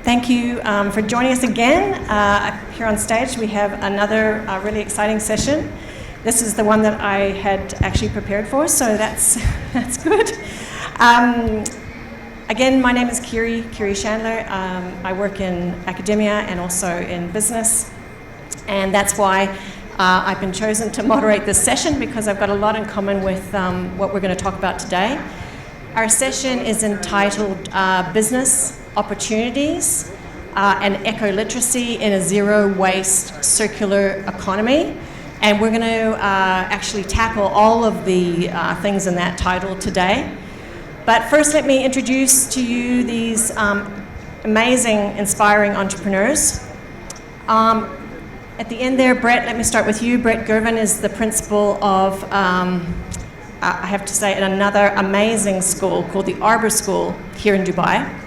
Thank you for joining us again. Here on stage we have another really exciting session. This is the one that I had actually prepared for, so that's good. Again, my name is Keary Shandler. I work in academia and also in business, and that's why I've been chosen to moderate this session, because I've got a lot in common with what we're going to talk about today. Our session is entitled Business Opportunities and EcoLiteracy in a Zero-Waste Circular Economy. And we're going to actually tackle all of the things in that title today. But first, let me introduce to you these amazing, inspiring entrepreneurs. At the end there, Brett, let me start with you. Brett Girven is the principal of, I have to say, another amazing school called the Arbor School here in Dubai.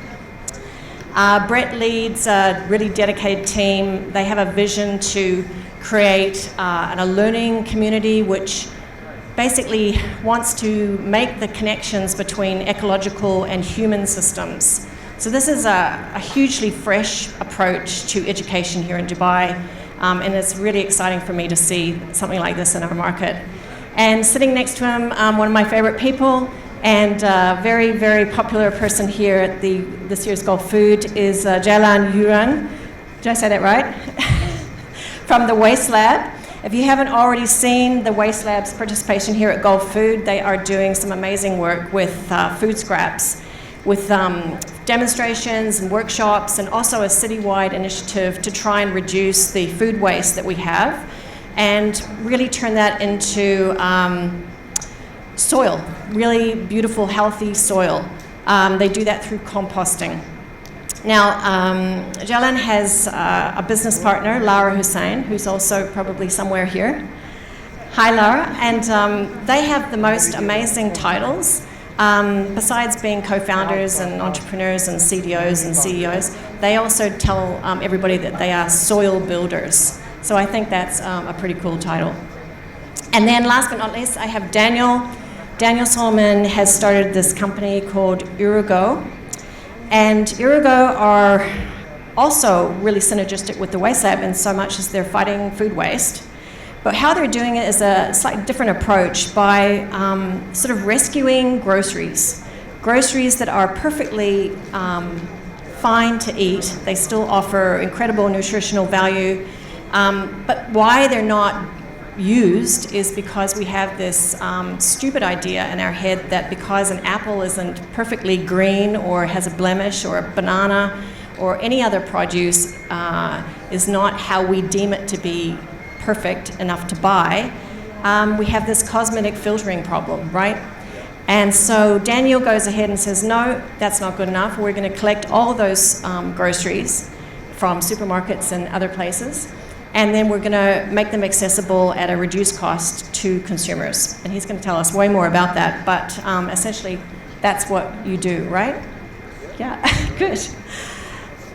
Brett leads a really dedicated team. They have a vision to create a learning community which basically wants to make the connections between ecological and human systems. So this is a hugely fresh approach to education here in Dubai, and it's really exciting for me to see something like this in our market. And sitting next to him, one of my favorite people, and a very, very popular person here at this year's Gulf Food is Ceylan Uren. Did I say that right? From the Waste Lab. If you haven't already seen the Waste Lab's participation here at Gulf Food, they are doing some amazing work with food scraps, with demonstrations and workshops, and also a citywide initiative to try and reduce the food waste that we have and really turn that into soil, really beautiful, healthy soil. They do that through composting. Now, Ceylan has a business partner, Laura Hussein, who's also probably somewhere here. Hi, Laura. And they have the most amazing titles. Besides being co-founders and entrepreneurs and CDOs and CEOs, they also tell everybody that they are soil builders. So I think that's a pretty cool title. And then last but not least, I have Daniel. Daniel Solomon has started this company called EroeGo. And EroeGo are also really synergistic with the Waste Lab in so much as they're fighting food waste. But how they're doing it is a slightly different approach by sort of rescuing groceries. Groceries that are perfectly fine to eat. They still offer incredible nutritional value. But why they're not used is because we have this stupid idea in our head that because an apple isn't perfectly green or has a blemish, or a banana or any other produce is not how we deem it to be perfect enough to buy, we have this cosmetic filtering problem, right? And so Daniel goes ahead and says, no, that's not good enough. We're going to collect all of those groceries from supermarkets and other places, and then we're going to make them accessible at a reduced cost to consumers. And he's going to tell us way more about that, but essentially that's what you do, right? Yeah, good.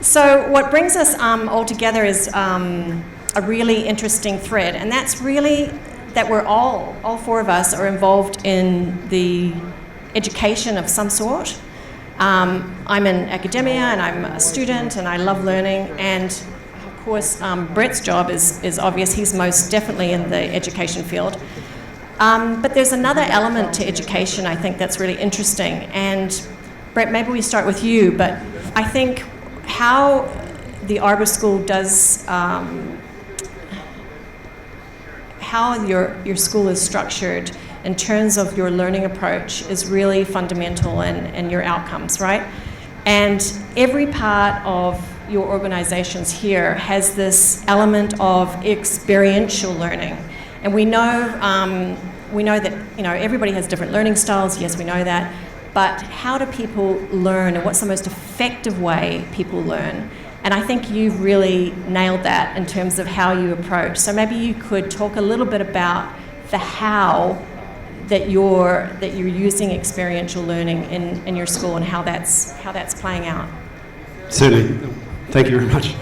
So what brings us all together is a really interesting thread, and that's really that we're all four of us are involved in the education of some sort. I'm in academia and I'm a student and I love learning, and of course, Brett's job is obvious. He's most definitely in the education field. But there's another element to education I think that's really interesting. And Brett, maybe we start with you, but I think how the Arbor School does, how your school is structured in terms of your learning approach is really fundamental and your outcomes, right? And every part of your organizations here has this element of experiential learning. And we know that everybody has different learning styles, yes, we know that, but how do people learn, and what's the most effective way people learn? And I think you've really nailed that in terms of how you approach. So maybe you could talk a little bit about the how that you're using experiential learning in your school and how that's playing out. Certainly. Thank you very much.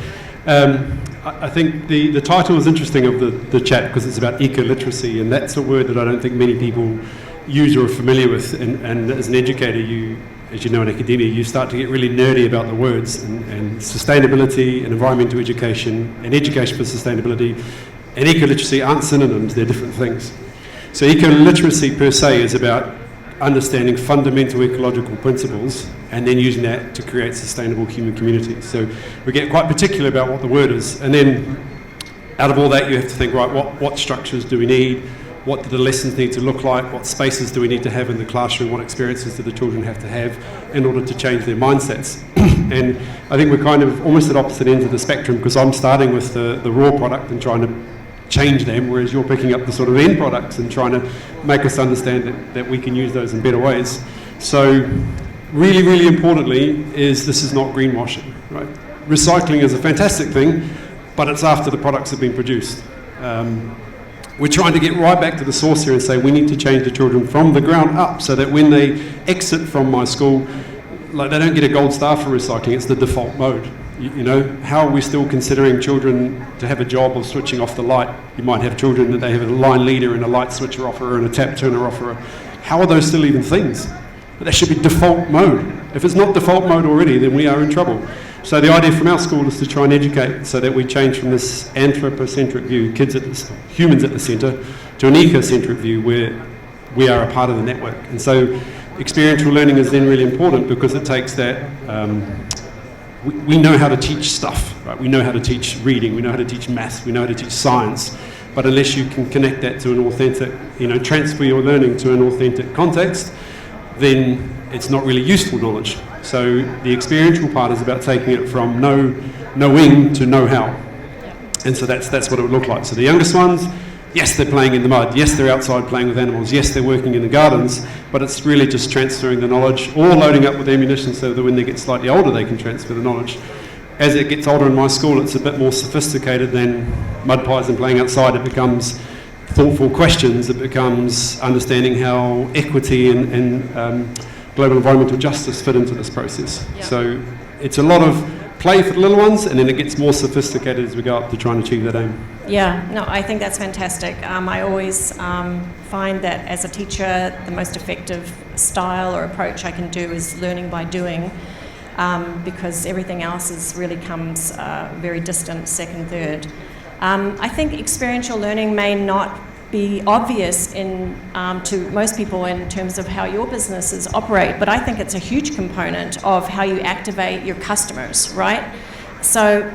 I think the title is interesting of the chat because it's about eco-literacy, and that's a word that I don't think many people use or are familiar with. And as an educator, you as you know in academia, you start to get really nerdy about the words, and sustainability and environmental education and education for sustainability and eco-literacy aren't synonyms, they're different things. So eco-literacy per se is about understanding fundamental ecological principles and then using that to create sustainable human communities. So we get quite particular about what the word is, and then out of all that you have to think, right, what structures do we need? What do the lessons need to look like? What spaces do we need to have in the classroom? What experiences do the children have to have in order to change their mindsets? And I think we're kind of almost at opposite ends of the spectrum, because I'm starting with the raw product and trying to change them, whereas you're picking up the sort of end products and trying to make us understand that we can use those in better ways. So really, really importantly is this is not greenwashing, right? Recycling is a fantastic thing, but it's after the products have been produced. We're trying to get right back to the source here and say we need to change the children from the ground up so that when they exit from my school, like, they don't get a gold star for recycling, it's the default mode. You know, how are we still considering children to have a job of switching off the light? You might have children that they have a line leader and a light switcher offerer and a tap turner offerer. How are those still even things? But that should be default mode. If it's not default mode already, then we are in trouble. So the idea from our school is to try and educate so that we change from this anthropocentric view, humans at the centre, to an ecocentric view where we are a part of the network. And so experiential learning is then really important because it takes that, we know how to teach stuff, right? We know how to teach reading, we know how to teach maths, we know how to teach science, but unless you can connect that to an authentic, transfer your learning to an authentic context, then it's not really useful knowledge. So the experiential part is about taking it from knowing to know-how. And so that's what it would look like. So the youngest ones, yes, they're playing in the mud. Yes, they're outside playing with animals. Yes, they're working in the gardens. But it's really just transferring the knowledge or loading up with ammunition so that when they get slightly older, they can transfer the knowledge. As it gets older in my school, it's a bit more sophisticated than mud pies and playing outside. It becomes thoughtful questions. It becomes understanding how equity and global environmental justice fit into this process. Yeah. So it's a lot of play for the little ones, and then it gets more sophisticated as we go up to try and achieve that aim. Yeah, no, I think that's fantastic. I always find that as a teacher, the most effective style or approach I can do is learning by doing, because everything else really comes very distant, second, third. I think experiential learning may not be obvious to most people in terms of how your businesses operate, but I think it's a huge component of how you activate your customers, right? So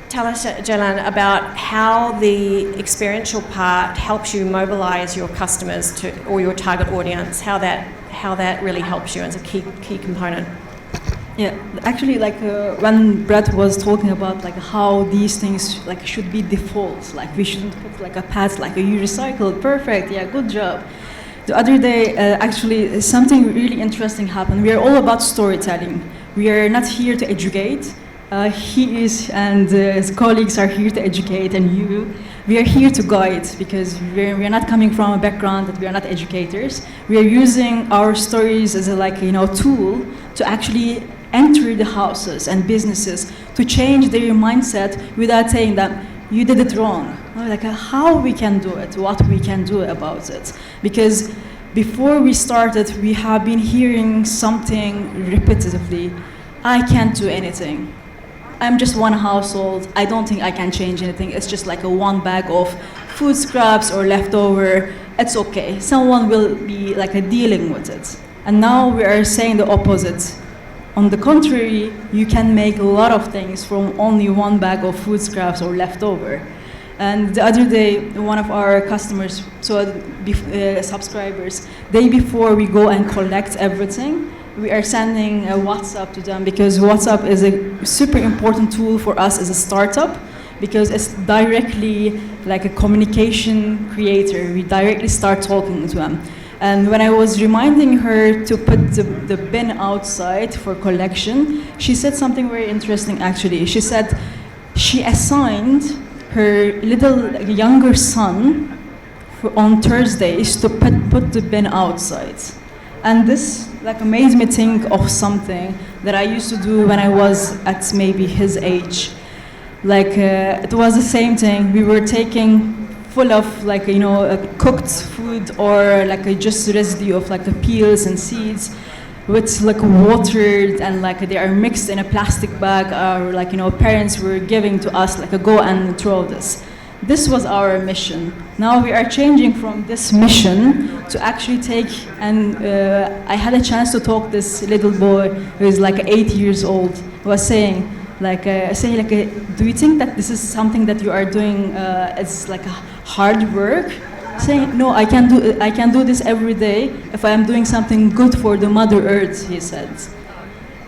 tell us, Ceylan, about how the experiential part helps you mobilize your customers or your target audience, how that really helps you as a key component. Yeah, actually, when Brett was talking about how these things should be default, we shouldn't put a path you recycled, perfect, yeah, good job. The other day, actually, something really interesting happened. We are all about storytelling. We are not here to educate. He is, and his colleagues are here to educate, and we are here to guide, because we are not coming from a background that we are not educators. We are using our stories as a tool to actually enter the houses and businesses to change their mindset without saying that you did it wrong. How we can do it, what we can do about it. Because before we started, we have been hearing something repetitively. I can't do anything. I'm just one household. I don't think I can change anything. It's just a one bag of food scraps or leftover. It's okay. Someone will be dealing with it. And now we are saying the opposite. On the contrary, you can make a lot of things from only one bag of food scraps or leftover. And the other day, one of our customers, subscribers, day before we go and collect everything, we are sending a WhatsApp to them, because WhatsApp is a super important tool for us as a startup, because it's directly a communication creator. We directly start talking to them. And when I was reminding her to put the bin outside for collection, she said something very interesting, actually. She said she assigned her little younger son on Thursdays to put the bin outside. And this made me think of something that I used to do when I was at maybe his age. It was the same thing. We were taking full of cooked food or just residue of the peels and seeds, which like watered and like they are mixed in a plastic bag, or like, you know, parents were giving to us like a go and throw this. This was our mission. Now we are changing from this mission to actually take, and I had a chance to talk this little boy who is like 8 years old, was saying, do you think that this is something that you are doing as like a hard work? Saying, no, I can do this every day if I am doing something good for the Mother Earth, he said.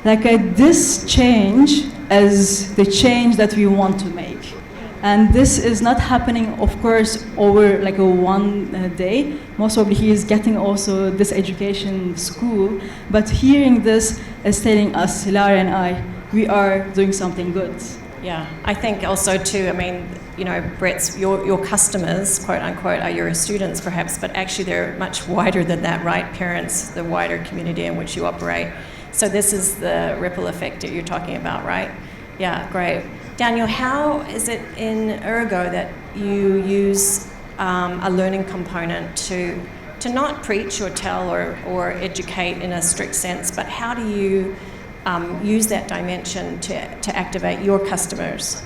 Like this change is the change that we want to make. And this is not happening, of course, over like a one day. Most probably he is getting also this education school, but hearing this is telling us, Lara and I, we are doing something good. Yeah, I think also too, I mean, you know, Brett's, your customers, quote unquote, are your students perhaps, but actually they're much wider than that, right? Parents, the wider community in which you operate. So this is the ripple effect that you're talking about, right? Yeah, great. Daniel, how is it in EroeGo that you use a learning component to not preach or tell or educate in a strict sense, but how do you use that dimension to activate your customers?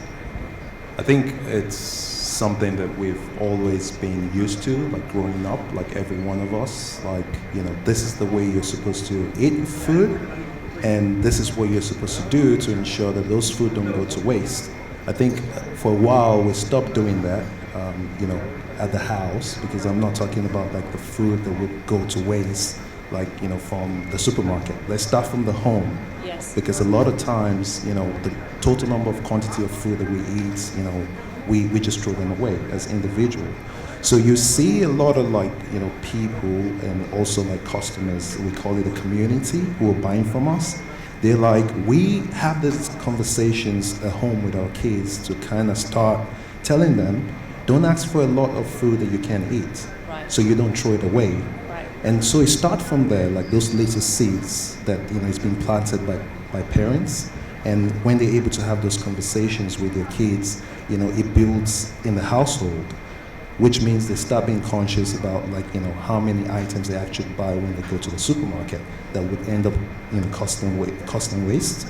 I think it's something that we've always been used to, like growing up, like every one of us, like, you know, this is the way you're supposed to eat food, and this is what you're supposed to do to ensure that those food don't go to waste. I think for a while we stopped doing that, you know, at the house, because I'm not talking about like the food that would go to waste, like, you know, from the supermarket. Let's start from the home. Yes. Because a lot of times, you know, the total number of quantity of food that we eat, you know, we just throw them away as individuals. So you see a lot of like, you know, people and also like customers, we call it a community, who are buying from us. They're like, we have these conversations at home with our kids to kind of start telling them, don't ask for a lot of food that you can't eat, right, so you don't throw it away. Right. And so it starts from there, like those little seeds that, you know, it's been planted by parents. And when they're able to have those conversations with their kids, you know, it builds in the household, which means they start being conscious about, like, you know, how many items they actually buy when they go to the supermarket that would end up, you know, costing waste.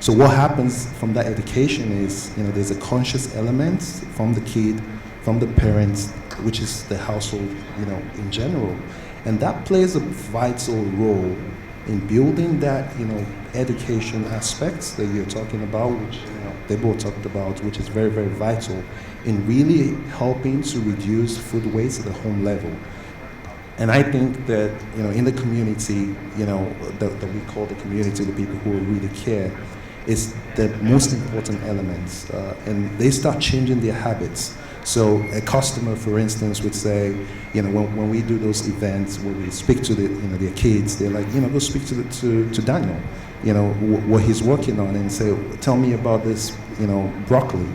So what happens from that education is, you know, there's a conscious element from the kid, from the parents, which is the household, you know, in general. And that plays a vital role in building that, you know, education aspects that you're talking about, which, you know, they both talked about, which is very, very vital in really helping to reduce food waste at the home level. And I think that, you know, in the community, you know, that we call the community, the people who really care, is the most important elements. And they start changing their habits. So a customer, for instance, would say, you know, when we do those events where we speak to the, you know, their kids, they're like, you know, go speak to Daniel, you know, what he's working on, and say, tell me about this, you know, broccoli,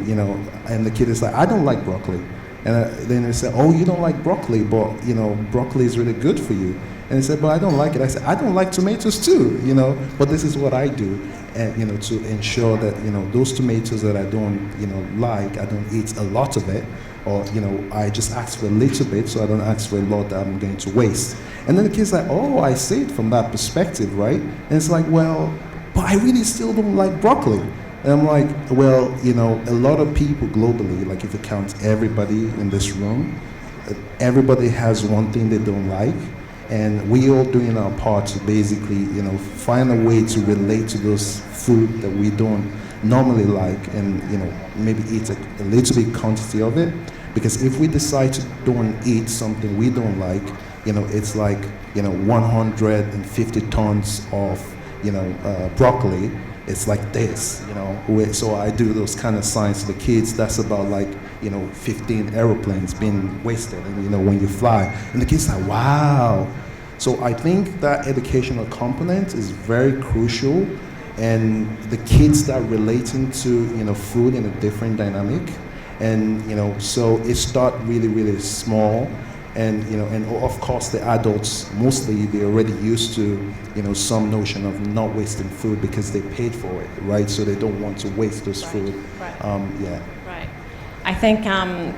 you know, and the kid is like, I don't like broccoli. And then they say, oh, you don't like broccoli, but, you know, broccoli is really good for you. And he said, but I don't like it. I said, I don't like tomatoes too, you know, but this is what I do, and, you know, to ensure that, you know, those tomatoes that I don't, you know, like, I don't eat a lot of it, or, you know, I just ask for a little bit, so I don't ask for a lot that I'm going to waste. And then the kid's like, oh, I see it from that perspective, right? And it's like, well, but I really still don't like broccoli. And I'm like, well, you know, a lot of people globally, like if you count everybody in this room, everybody has one thing they don't like. And we all doing our part to basically, you know, find a way to relate to those food that we don't normally like, and, you know, maybe eat a little bit quantity of it. Because if we decide to don't eat something we don't like, you know, it's like, you know, 150 tons of, you know, broccoli. It's like this, you know. So I do those kind of signs to the kids. That's about like, you know, 15 airplanes being wasted, and, you know, when you fly. And the kids are like, wow. So I think that educational component is very crucial, and the kids start relating to, you know, food in a different dynamic. And, you know, so it start really, really small. And, you know, and of course the adults, mostly they're already used to, you know, some notion of not wasting food because they paid for it, right? So they don't want to waste those food. Right. Yeah. Right. I think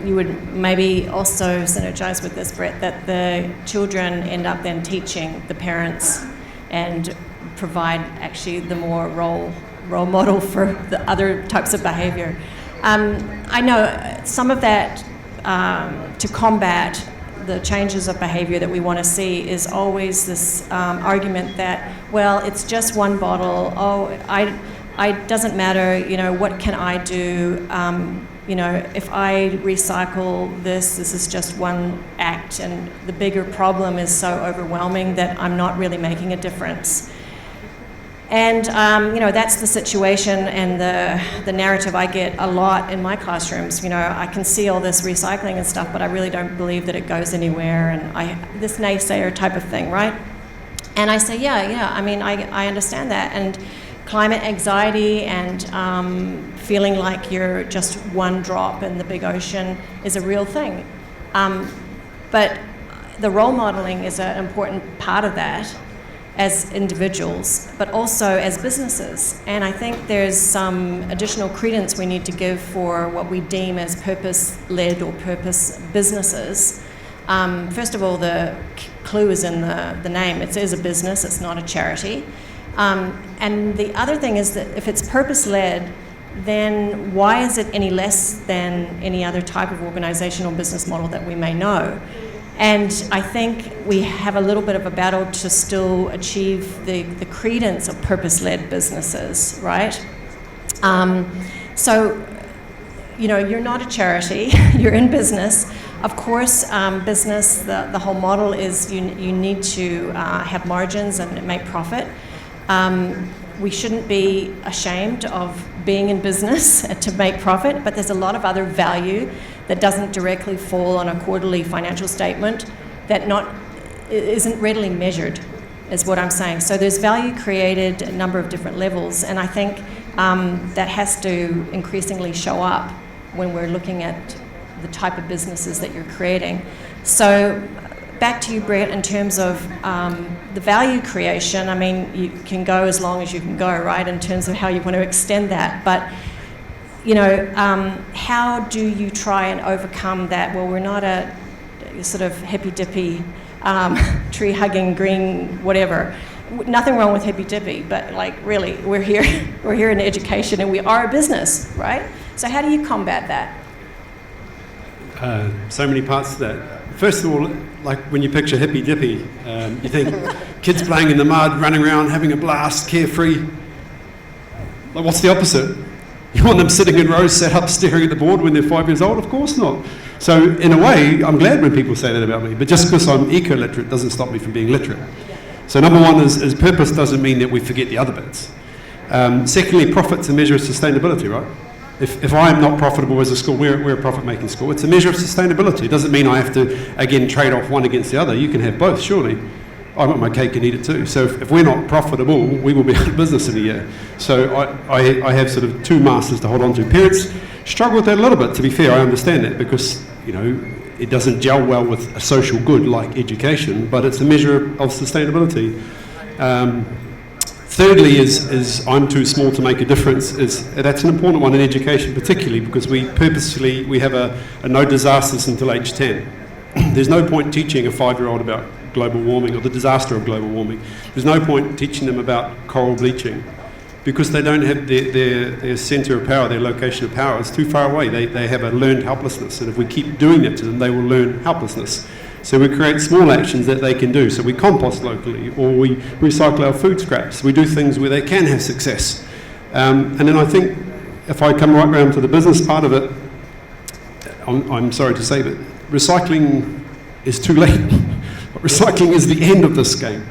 you would maybe also synergize with this, Brett, that the children end up then teaching the parents and provide actually the more role model for the other types of behavior. I know some of that to combat the changes of behavior that we want to see is always this argument that, well, it's just one bottle. Oh, I doesn't matter, what can I do? If I recycle this is just one act, and the bigger problem is so overwhelming that I'm not really making a difference. And, that's the situation and the narrative I get a lot in my classrooms. I can see all this recycling and stuff, but I really don't believe that it goes anywhere, and this naysayer type of thing, right? And I say, I understand that. And climate anxiety and feeling like you're just one drop in the big ocean is a real thing. But the role modeling is an important part of that as individuals, but also as businesses. And I think there's some additional credence we need to give for what we deem as purpose-led or purpose businesses. First of all, the clue is in the name. It is a business, it's not a charity. And the other thing is that if it's purpose-led, then why is it any less than any other type of organizational business model that we may know? And I think we have a little bit of a battle to still achieve the credence of purpose-led businesses, right? So, you're not a charity, you're in business. Of course, business, the whole model is you need to have margins and make profit. We shouldn't be ashamed of being in business to make profit, but there's a lot of other value that doesn't directly fall on a quarterly financial statement that isn't readily measured, is what I'm saying. So there's value created at a number of different levels, and I think that has to increasingly show up when we're looking at the type of businesses that you're creating. So back to you, Brett, in terms of the value creation. I mean, you can go as long as you can go, right, in terms of how you want to extend that. But, how do you try and overcome that? Well, we're not a sort of hippy-dippy, tree-hugging, green, whatever. Nothing wrong with hippy-dippy, but, really, we're here in education, and we are a business, right? So how do you combat that? So many parts to that. First of all, like when you picture hippy-dippy, you think kids playing in the mud, running around, having a blast, carefree. Like, what's the opposite? You want them sitting in rows, sat up, staring at the board when they're 5 years old? Of course not. So in a way, I'm glad when people say that about me, but just because I'm eco-literate doesn't stop me from being literate. So number one is purpose doesn't mean that we forget the other bits. Secondly, profit's a measure of sustainability, right? If I'm not profitable as a school, we're a profit-making school, it's a measure of sustainability. It doesn't mean I have to, again, trade off one against the other. You can have both, surely. I want my cake and eat it too. So if we're not profitable, we will be out of business in a year. So I have sort of two masters to hold on to. Parents struggle with that a little bit, to be fair. I understand that because, it doesn't gel well with a social good like education, but it's a measure of sustainability. Thirdly is I'm too small to make a difference. That's an important one in education, particularly because we have a no disasters until age 10. There's no point teaching a 5-year-old about global warming or the disaster of global warming. There's no point teaching them about coral bleaching because they don't have their centre of power, their location of power is too far away. They have a learned helplessness, and if we keep doing that to them, they will learn helplessness. So we create small actions that they can do. So we compost locally, or we recycle our food scraps. We do things where they can have success. And then I think if I come right round to the business part of it, I'm sorry to say, but recycling is too late. Recycling is the end of this game.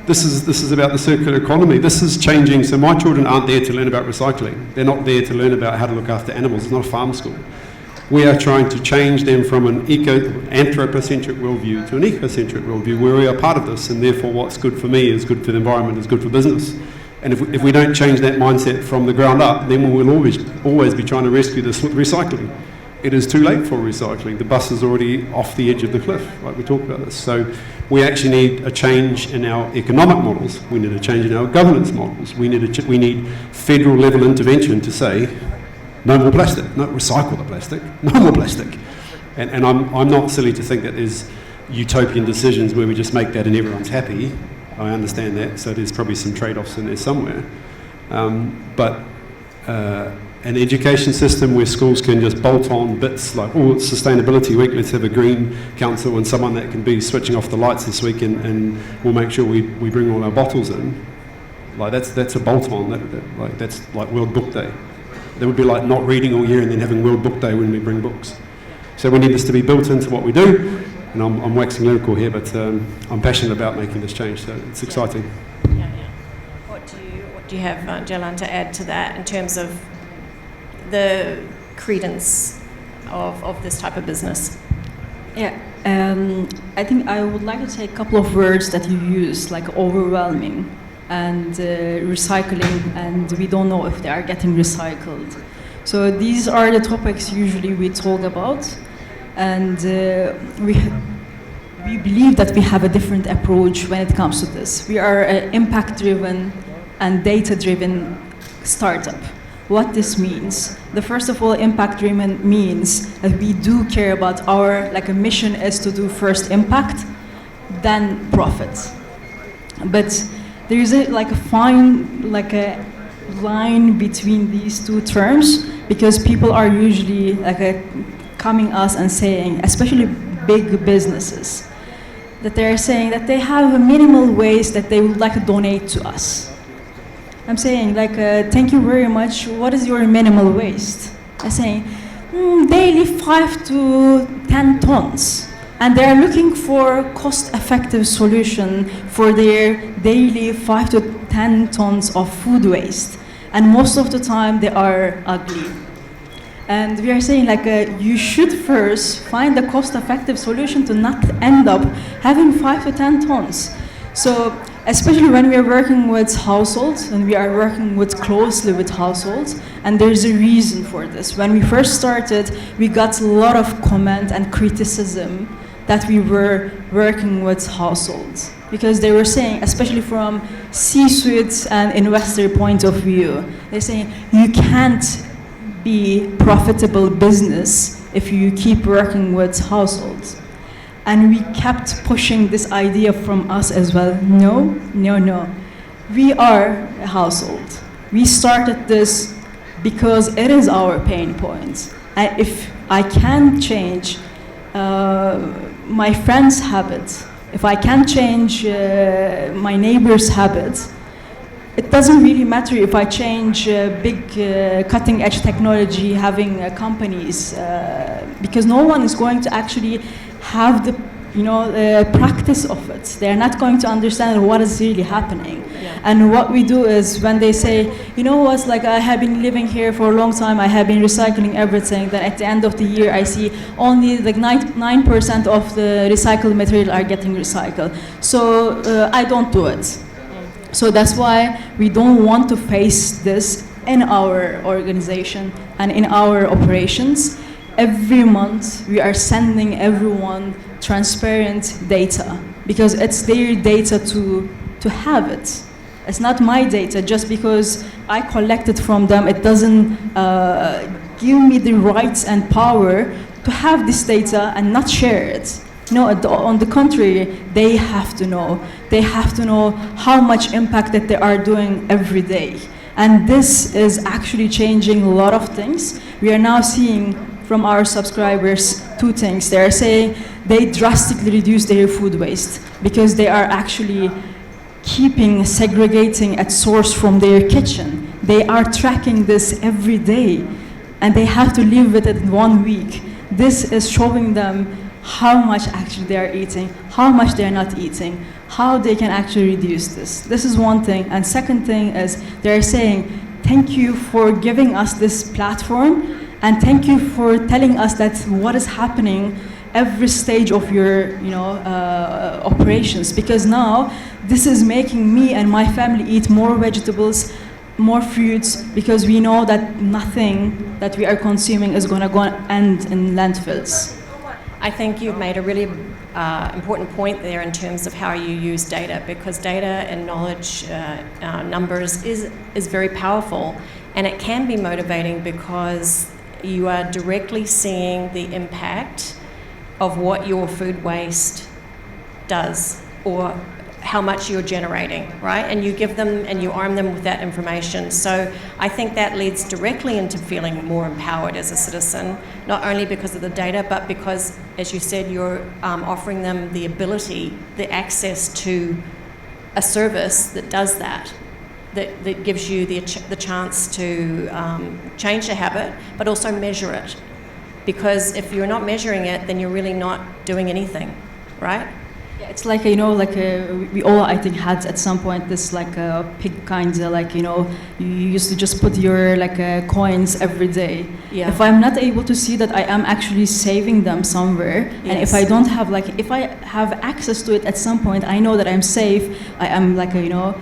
This is about the circular economy. This is changing. So my children aren't there to learn about recycling. They're not there to learn about how to look after animals. It's not a farm school. We are trying to change them from an anthropocentric worldview to an ecocentric worldview where we are part of this, and therefore what's good for me is good for the environment, is good for business. And if we don't change that mindset from the ground up, then we will always be trying to rescue this with recycling. It is too late for recycling. The bus is already off the edge of the cliff, right? We talked about this. So we actually need a change in our economic models. We need a change in our governance models. We need federal level intervention to say, no more plastic, no, recycle the plastic, no more plastic. And I'm not silly to think that there's utopian decisions where we just make that and everyone's happy. I understand that, so there's probably some trade-offs in there somewhere. But an education system where schools can just bolt on bits like, oh, it's Sustainability Week, let's have a green council and someone that can be switching off the lights this week and we'll make sure we bring all our bottles in. Like that's a bolt-on, that's like World Book Day. That would be like not reading all year and then having World Book Day when we bring books. So we need this to be built into what we do, and I'm waxing lyrical here, but I'm passionate about making this change, so it's exciting. Yeah. What do you have, Ceylan, to add to that in terms of the credence of this type of business? Yeah, I think I would like to take a couple of words that you use, like overwhelming and recycling, and we don't know if they are getting recycled. So these are the topics usually we talk about, and we believe that we have a different approach when it comes to this. We are an impact-driven and data-driven startup. What this means, the first of all, impact-driven means that we do care about our, like a mission is to do first impact, then profit. But there is a fine line between these two terms, because people are usually coming us and saying, especially big businesses, that they are saying that they have a minimal waste that they would like to donate to us. I'm saying, thank you very much. What is your minimal waste? I'm saying, daily 5 to 10 tons. And they're looking for cost-effective solution for their daily 5 to 10 tons of food waste. And most of the time, they are ugly. And we are saying, you should first find a cost-effective solution to not end up having 5 to 10 tons. So, especially when we are working with households, and we are working closely with households, and there's a reason for this. When we first started, we got a lot of comment and criticism that we were working with households, because they were saying, especially from C-suite and investor point of view, they're saying, you can't be profitable business if you keep working with households. And we kept pushing this idea from us as well. No. We are a household. We started this because it is our pain point. And if I can change my friend's habits, if I can change my neighbor's habits, it doesn't really matter if I change big cutting-edge technology having companies, because no one is going to actually have the practice of it. They're not going to understand what is really happening. Yeah. And what we do is when they say, I have been living here for a long time, I have been recycling everything, then at the end of the year I see only 9% of the recycled material are getting recycled. So I don't do it. So that's why we don't want to face this in our organization and in our operations. Every month we are sending everyone transparent data, because it's their data to have it. It's not my data. Just because I collect it from them, it doesn't give me the rights and power to have this data and not share it. No, on the contrary, they have to know. They have to know how much impact that they are doing every day. And this is actually changing a lot of things. We are now seeing from our subscribers 2 things. They are saying they drastically reduce their food waste because they are actually segregating at source from their kitchen. They are tracking this every day, and they have to live with it in 1 week. This is showing them how much actually they are eating, how much they are not eating, how they can actually reduce this. This is one thing. And second thing is they are saying, thank you for giving us this platform, and thank you for telling us that what is happening every stage of your operations, because now this is making me and my family eat more vegetables, more fruits, because we know that nothing that we are consuming is going to go and end in landfills. I think you've made a really important point there in terms of how you use data, because data and knowledge numbers is very powerful, and it can be motivating because you are directly seeing the impact of what your food waste does or how much you're generating, right? And you give them and you arm them with that information. So I think that leads directly into feeling more empowered as a citizen, not only because of the data, but because, as you said, you're offering them the ability, the access to a service that does that gives you the chance to change a habit, but also measure it. Because if you're not measuring it, then you're really not doing anything, right? Yeah, it's like, you know, like we all, I think, had at some point this like pig kind of like, you know, you used to just put your like coins every day. Yeah. If I'm not able to see that I am actually saving them somewhere, and if I don't have like, if I have access to it at some point, I know that I'm safe, I am like, you know,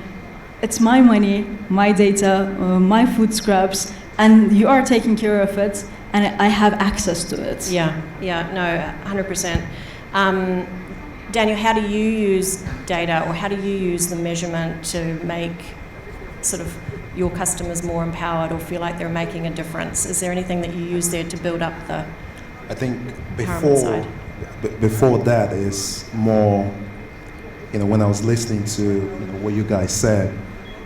it's my money, my data, my food scraps, and you are taking care of it, and I have access to it. Yeah, no, 100%. Daniel, how do you use data, or how do you use the measurement to make sort of your customers more empowered or feel like they're making a difference? Is there anything that you use there to build up the I think empowerment side? before that is more, you know, when I was listening to, you know, what you guys said,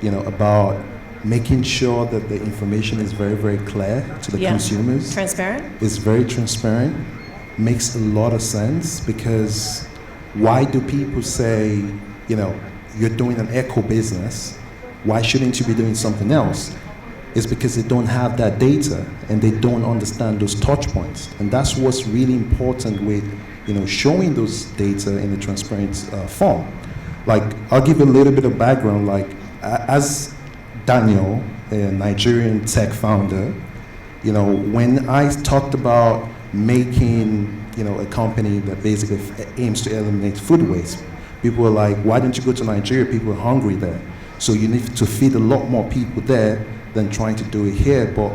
you know, about making sure that the information is very, very clear to the consumers. Transparent? It's very transparent. Makes a lot of sense, because why do people say, you know, you're doing an eco business, why shouldn't you be doing something else? It's because they don't have that data and they don't understand those touch points. And that's what's really important with, you know, showing those data in a transparent form. Like, I'll give a little bit of background. Like, as Daniel, a Nigerian tech founder, you know, when I talked about making, you know, a company that basically aims to eliminate food waste, people were like, why don't you go to Nigeria? People are hungry there. So you need to feed a lot more people there than trying to do it here. But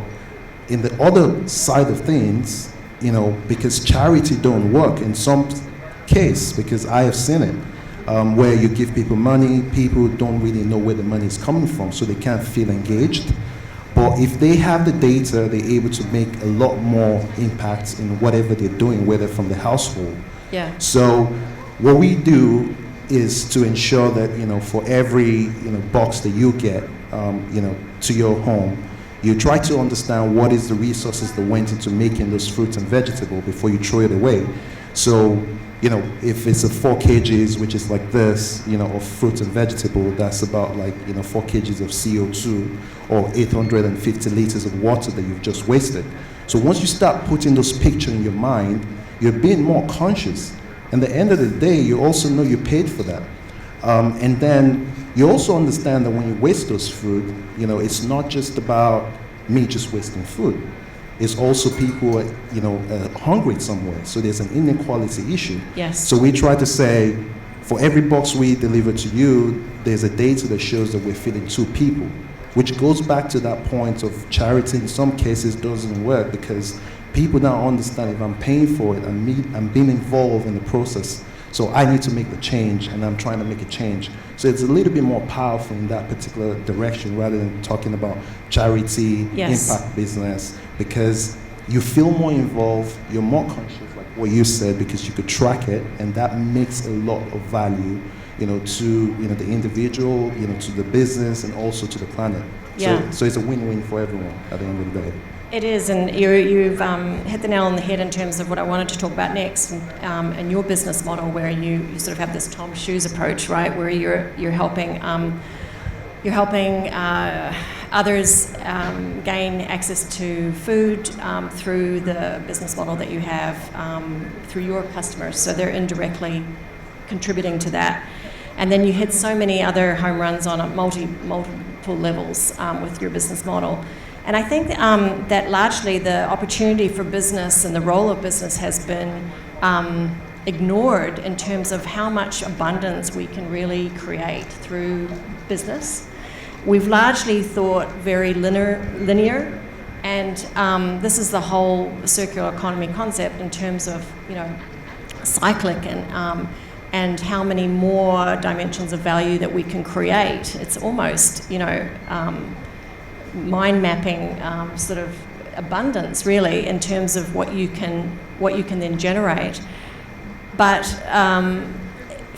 in the other side of things, you know, because charity don't work in some case, because I have seen it, where you give people money, people don't really know where the money is coming from, so they can't feel engaged. But if they have the data, they're able to make a lot more impact in whatever they're doing, whether from the household. Yeah. So what we do is to ensure that, you know, for every, you know, box that you get, you know, to your home, you try to understand what is the resources that went into making those fruits and vegetables before you throw it away. So, you know, if it's a 4 kgs, which is like this, you know, of fruit and vegetable, that's about like, you know, 4 kgs of CO2 or 850 liters of water that you've just wasted. So once you start putting those pictures in your mind, you're being more conscious. And at the end of the day, you also know you paid for that. And then you also understand that when you waste those food, you know, it's not just about me just wasting food. It's also people, you know, hungry somewhere. So there's an inequality issue. Yes. So we try to say, for every box we deliver to you, there's a data that shows that we're feeding 2 people, which goes back to that point of charity in some cases doesn't work, because people now understand if I'm paying for it, I'm being involved in the process. So I need to make the change, and I'm trying to make a change. So it's a little bit more powerful in that particular direction, rather than talking about charity, impact business, because you feel more involved, you're more conscious, like what you said, because you could track it, and that makes a lot of value, you know, to, you know, the individual, you know, to the business, and also to the planet. Yeah. So it's a win-win for everyone at the end of the day. It is, and you've hit the nail on the head in terms of what I wanted to talk about next, and your business model, where you sort of have this Tom Shoes approach, right, where you're helping others gain access to food through the business model that you have through your customers, so they're indirectly contributing to that. And then you hit so many other home runs on multiple levels with your business model. And I think that largely the opportunity for business and the role of business has been ignored in terms of how much abundance we can really create through business. We've largely thought very linear, and this is the whole circular economy concept in terms of, you know, cyclic and how many more dimensions of value that we can create. It's almost, you know, mind mapping sort of abundance, really, in terms of what you can then generate. But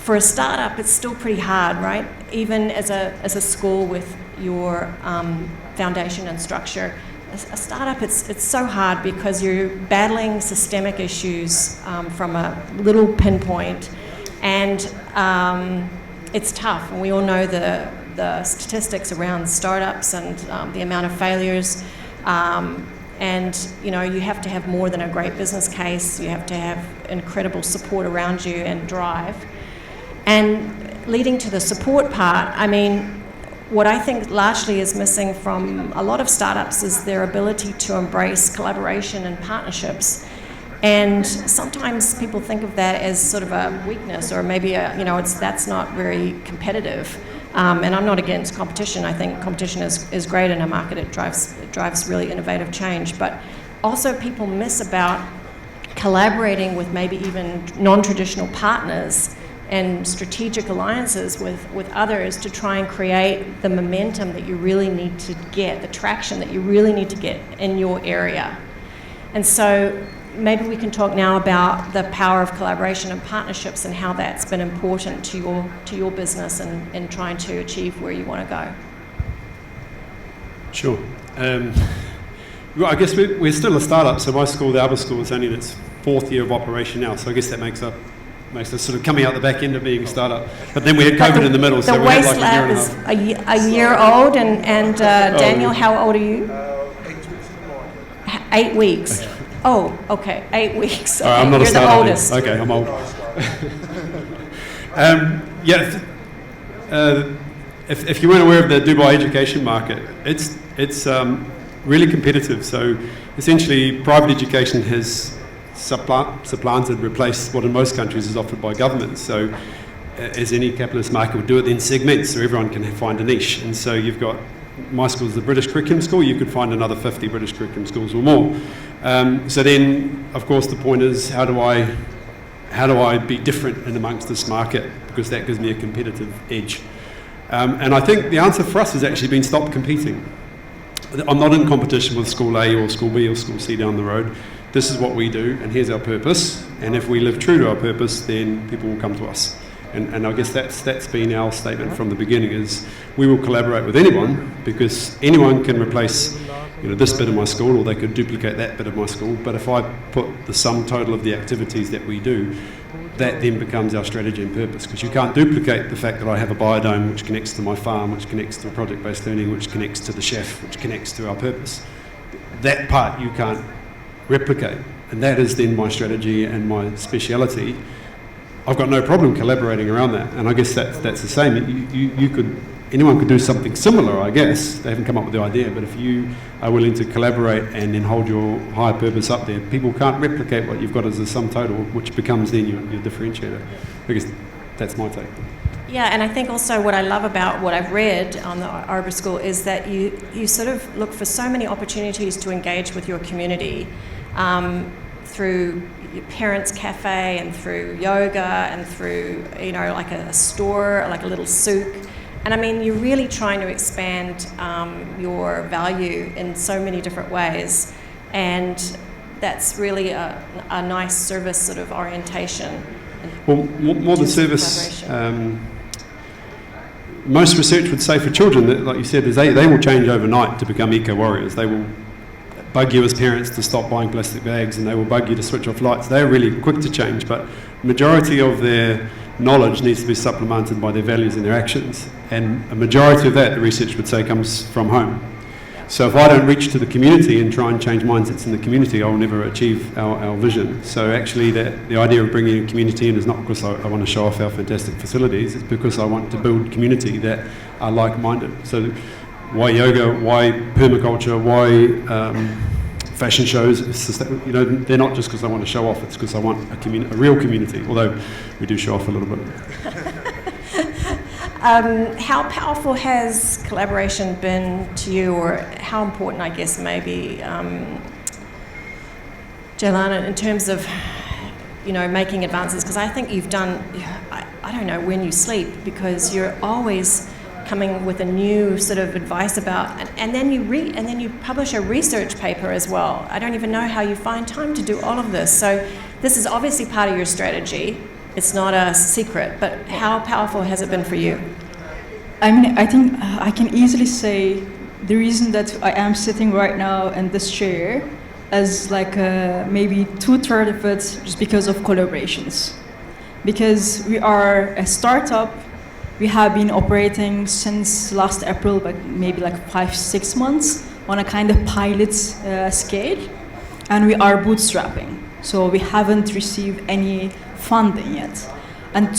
for a startup, it's still pretty hard, right? Even as a school with your foundation and structure, a startup, it's so hard because you're battling systemic issues from a little pinpoint, and it's tough. And we all know the statistics around startups and the amount of failures. And you know, you have to have more than a great business case. You have to have incredible support around you and drive. And leading to the support part, I mean, what I think largely is missing from a lot of startups is their ability to embrace collaboration and partnerships. And sometimes people think of that as sort of a weakness, or maybe that's not very competitive. And I'm not against competition. I think competition is great in a market. It drives really innovative change. But also people miss about collaborating with maybe even non-traditional partners and strategic alliances with others to try and create the momentum that you really need to get, the traction that you really need to get in your area. And so maybe we can talk now about the power of collaboration and partnerships and how that's been important to your business and trying to achieve where you want to go. Sure. Well, I guess we're still a startup, so my school, the Arbor School, is only in its 4th year of operation now, so I guess that makes us sort of coming out the back end of being a startup. But then we had COVID in the middle, so we had like a year and a half. The Waste Lab is a year old, and Daniel, how old are you? 8 weeks in the morning. 8 weeks. Oh, okay, 8 weeks. Okay. Right, I'm not You're a the startup. oldest. Okay, I'm old. If you weren't aware of the Dubai education market, it's really competitive. So essentially, private education has supplanted, replaced what in most countries is offered by governments. So as any capitalist market would do it in segments, so everyone can find a niche. And so you've got, my school is the British curriculum school, you could find another 50 British curriculum schools or more. So then, of course, the point is, how do I be different in amongst this market? Because that gives me a competitive edge. And I think the answer for us has actually been stop competing. I'm not in competition with School A or School B or School C down the road. This is what we do, and here's our purpose. And if we live true to our purpose, then people will come to us. And I guess that's been our statement from the beginning, is we will collaborate with anyone, because anyone can replace this bit of my school, or they could duplicate that bit of my school. But if I put the sum total of the activities that we do, that then becomes our strategy and purpose, because you can't duplicate the fact that I have a biodome which connects to my farm, which connects to project-based learning, which connects to the chef, which connects to our purpose. That part you can't replicate, and that is then my strategy and my speciality. I've got no problem collaborating around that, and I guess that's the same. Anyone could do something similar, I guess. They haven't come up with the idea, but if you are willing to collaborate and then hold your higher purpose up there, people can't replicate what you've got as a sum total, which becomes then your differentiator. I guess that's my take. Yeah, and I think also what I love about what I've read on the Arbor School is that you sort of look for so many opportunities to engage with your community through your parents' cafe and through yoga and through, like a store, like a little souk. And I mean, you're really trying to expand your value in so many different ways. And that's really a nice service sort of orientation. Well, more than service, most research would say for children, that, like you said, is they will change overnight to become eco-warriors. They will bug you as parents to stop buying plastic bags, and they will bug you to switch off lights. They're really quick to change, but majority of their knowledge needs to be supplemented by their values and their actions. And a majority of that, the research would say, comes from home. So if I don't reach to the community and try and change mindsets in the community, I will never achieve our vision. So actually the idea of bringing a community in is not because I want to show off our fantastic facilities, it's because I want to build community that are like-minded. So why yoga, why permaculture, why fashion shows? They're not just because I want to show off, it's because I want a real community, although we do show off a little bit. How powerful has collaboration been to you, or how important, I guess, maybe, Ceylan, in terms of, making advances? Because I think you've done, I don't know when you sleep, because you're always coming with a new sort of advice about, and then you publish a research paper as well. I don't even know how you find time to do all of this. So this is obviously part of your strategy. It's not a secret, but how powerful has it been for you? I mean, I think I can easily say the reason that I am sitting right now in this chair is like maybe 2/3 of it just because of collaborations. Because we are a startup, we have been operating since last April, but maybe like 5-6 months on a kind of pilot scale, and we are bootstrapping. So we haven't received any funding yet. And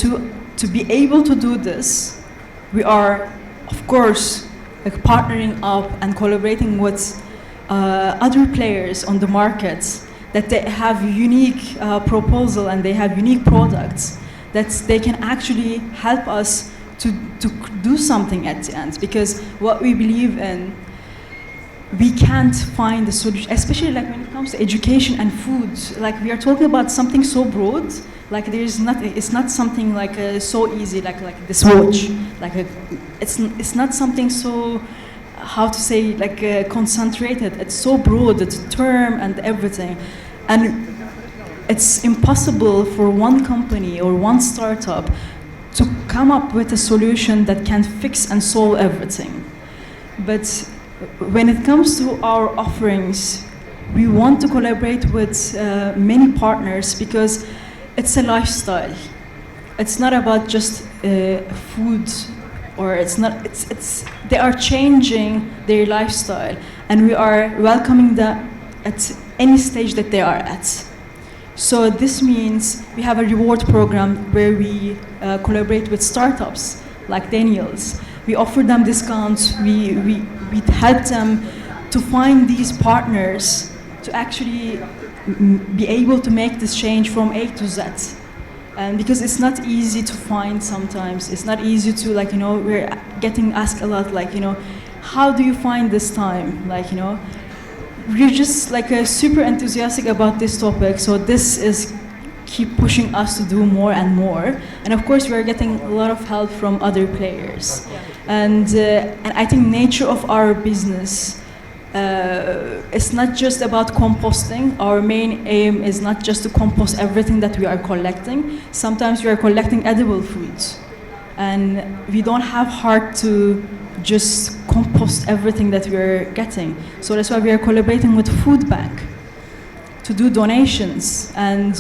to be able to do this, we are, of course, like partnering up and collaborating with other players on the market that they have unique proposal and they have unique products that they can actually help us to do something at the end. Because what we believe in, we can't find a solution, especially like when it comes to education and food. Like we are talking about something so broad. Like there's not, it's not something like so easy, like this watch. Like it's not something so, how to say, like concentrated. It's so broad, it's a term and everything, and it's impossible for one company or one startup to come up with a solution that can fix and solve everything. But when it comes to our offerings, we want to collaborate with many partners because it's a lifestyle. It's not about just food, or it's not. It's they are changing their lifestyle, and we are welcoming them at any stage that they are at. So this means we have a reward program where we collaborate with startups like Daniel's. We offer them discounts. We help them to find these partners to actually be able to make this change from A to Z. And because it's not easy to find sometimes, it's not easy to, like, you know, we're getting asked a lot, like, you know, how do you find this time? Like, you know, we're just like super enthusiastic about this topic, so this is keep pushing us to do more and more. And of course, we're getting a lot of help from other players. And I think nature of our business, it's not just about composting. Our main aim is not just to compost everything that we are collecting. Sometimes we are collecting edible foods, and we don't have heart to just compost everything that we are getting. So that's why we are collaborating with Food Bank to do donations, and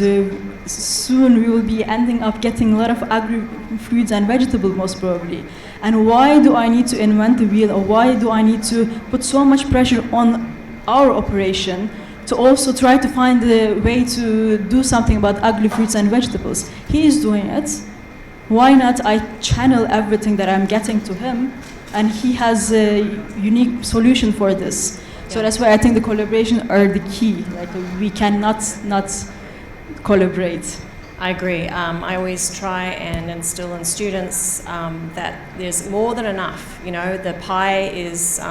soon we will be ending up getting a lot of agri-fruits and vegetables, most probably. And why do I need to invent the wheel, or why do I need to put so much pressure on our operation to also try to find a way to do something about agri-fruits and vegetables? He is doing it. Why not I channel everything that I'm getting to him, and he has a unique solution for this. So that's why I think the collaboration are the key. Like, we cannot not collaborate. I agree. I always try and instill in students that there's more than enough. You know, the pie is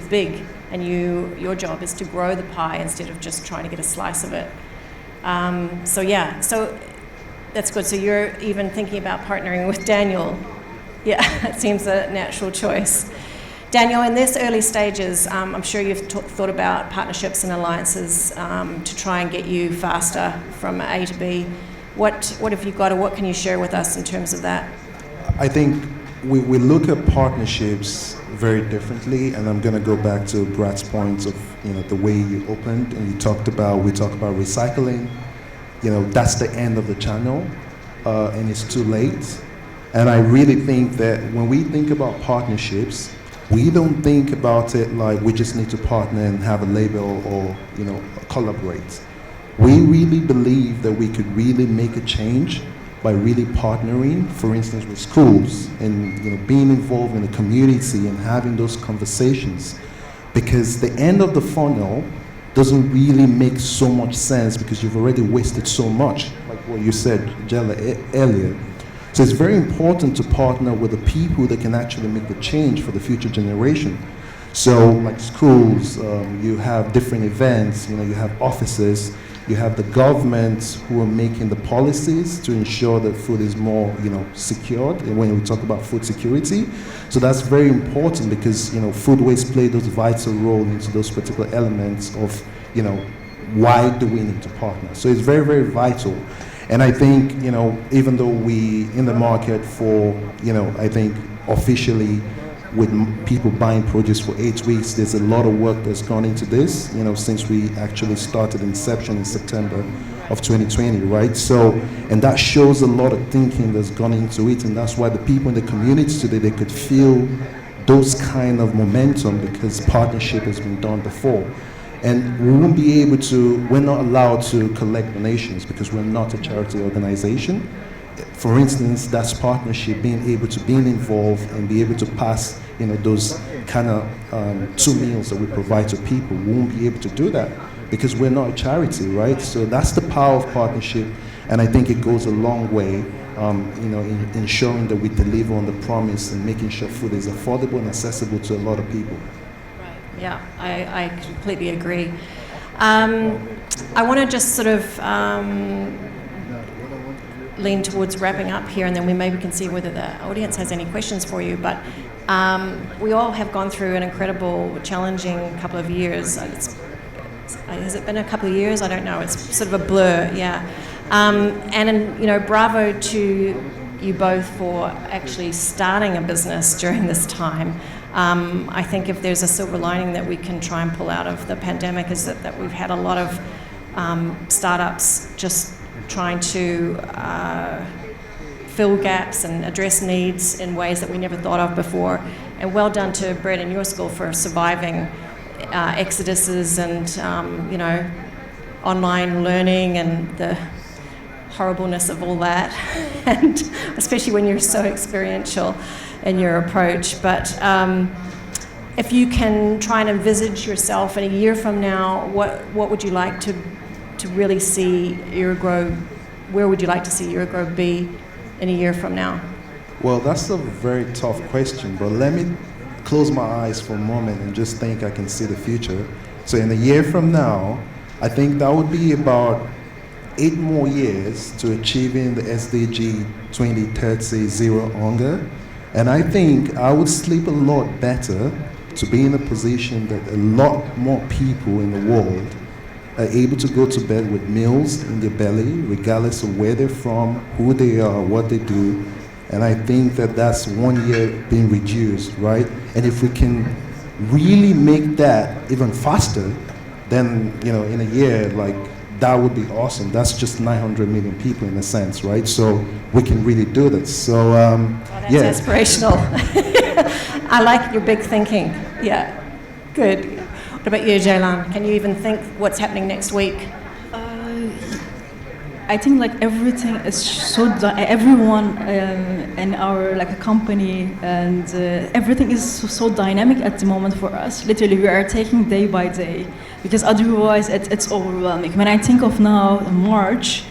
big, and your job is to grow the pie instead of just trying to get a slice of it. So that's good. So you're even thinking about partnering with Daniel. Yeah, it seems a natural choice. Daniel, in this early stages, I'm sure you've thought about partnerships and alliances to try and get you faster from A to B. What have you got, or what can you share with us in terms of that? I think we look at partnerships very differently, and I'm going to go back to Brad's point of, you know, the way you opened and we talked about recycling. You know, that's the end of the channel, and it's too late. And I really think that when we think about partnerships, we don't think about it like we just need to partner and have a label or, you know, collaborate. We really believe that we could really make a change by really partnering, for instance, with schools, and, you know, being involved in the community and having those conversations. Because the end of the funnel doesn't really make so much sense because you've already wasted so much, like what you said, Jella, earlier. So it's very important to partner with the people that can actually make the change for the future generation. So like schools, you have different events, you know, you have offices, you have the government who are making the policies to ensure that food is more, you know, secured, and when we talk about food security. So that's very important because, you know, food waste play those vital role into those particular elements of, you know, why do we need to partner? So it's very, very vital. And I think, you know, even though we in the market for, you know, I think officially with people buying produce for 8 weeks, there's a lot of work that's gone into this, you know, since we actually started inception in September of 2020, right? So, and that shows a lot of thinking that's gone into it, and that's why the people in the community today, they could feel those kind of momentum because partnership has been done before. And we won't be able to, we're not allowed to collect donations because we're not a charity organization. For instance, that's partnership, being involved and be able to pass, you know, those kind of 2 meals that we provide to people. We won't be able to do that because we're not a charity, right? So that's the power of partnership, and I think it goes a long way, you know, in ensuring that we deliver on the promise and making sure food is affordable and accessible to a lot of people. Right. Yeah, I completely agree. I want to just sort of lean towards wrapping up here, and then we maybe can see whether the audience has any questions for you. But we all have gone through an incredible, challenging couple of years. Has it been a couple of years? I don't know. It's sort of a blur, yeah. And you know, bravo to you both for actually starting a business during this time. I think if there's a silver lining that we can try and pull out of the pandemic is that we've had a lot of startups just trying to fill gaps and address needs in ways that we never thought of before. And well done to Brett and your school for surviving exoduses and you know, online learning and the horribleness of all that, and especially when you're so experiential in your approach. But if you can try and envisage yourself in a year from now, what would you like to really see EroeGo, where would you like to see EroeGo be in a year from now? Well, that's a very tough question, but let me close my eyes for a moment and just think I can see the future. So in a year from now, I think that would be about 8 more years to achieving the SDG 2030 zero hunger. And I think I would sleep a lot better to be in a position that a lot more people in the world are able to go to bed with meals in their belly, regardless of where they're from, who they are, what they do. And I think that that's 1 year being reduced, right? And if we can really make that even faster, then, you know, in a year, like, that would be awesome. That's just 900 million people in a sense, right? So we can really do this. So, that's aspirational. I like your big thinking. Yeah, good. What about you, Ceylan? Can you even think what's happening next week? I think like everything is so everyone in our like a company and everything is so dynamic at the moment for us. Literally, we are taking day by day because otherwise it's overwhelming. When I think of now March,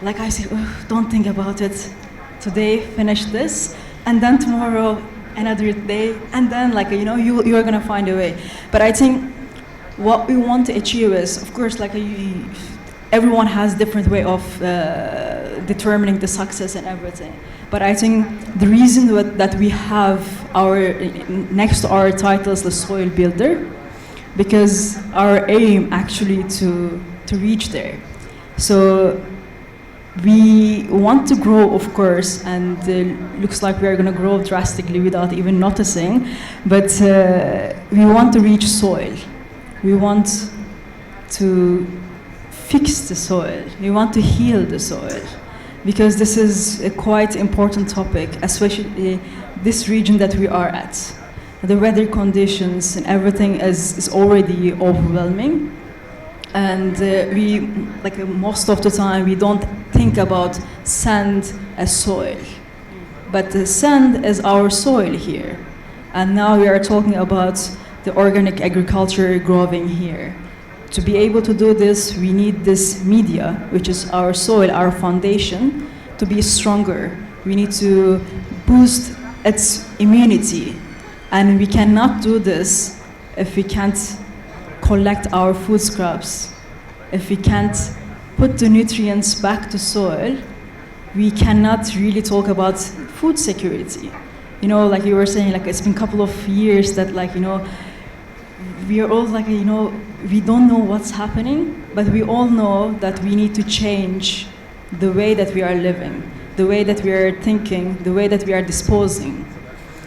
like I say, don't think about it. Today, finish this, and then tomorrow another day, and then like you know you are gonna find a way. But I think what we want to achieve is, of course, like everyone has different way of determining the success and everything. But I think the reason that we have our next to our title is the soil builder, because our aim actually to reach there. So we want to grow, of course, and looks like we are going to grow drastically without even noticing. But we want to reach soil. We want to fix the soil. We want to heal the soil, because this is a quite important topic, especially this region that we are at. The weather conditions and everything is already overwhelming, and we, like most of the time, we don't think about sand as soil, but the sand is our soil here, and now we are talking about the organic agriculture growing here. To be able to do this, we need this media, which is our soil, our foundation, to be stronger. We need to boost its immunity. And we cannot do this if we can't collect our food scraps. If we can't put the nutrients back to soil, we cannot really talk about food security. You know, like you were saying, like it's been a couple of years that, like, you know, we are all like, you know, we don't know what's happening, but we all know that we need to change the way that we are living, the way that we are thinking, the way that we are disposing.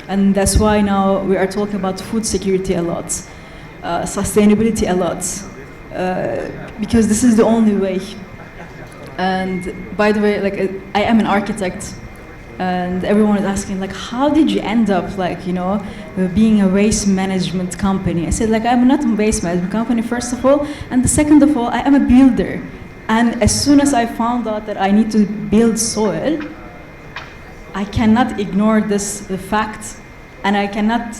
And that's why now we are talking about food security a lot, sustainability a lot, because this is the only way. And by the way, like I am an architect, and everyone is asking, like, how did you end up, like, you know, being a waste management company? I said, like, I'm not a waste management company, first of all, and the second of all, I am a builder. And as soon as I found out that I need to build soil, I cannot ignore this fact, and I cannot,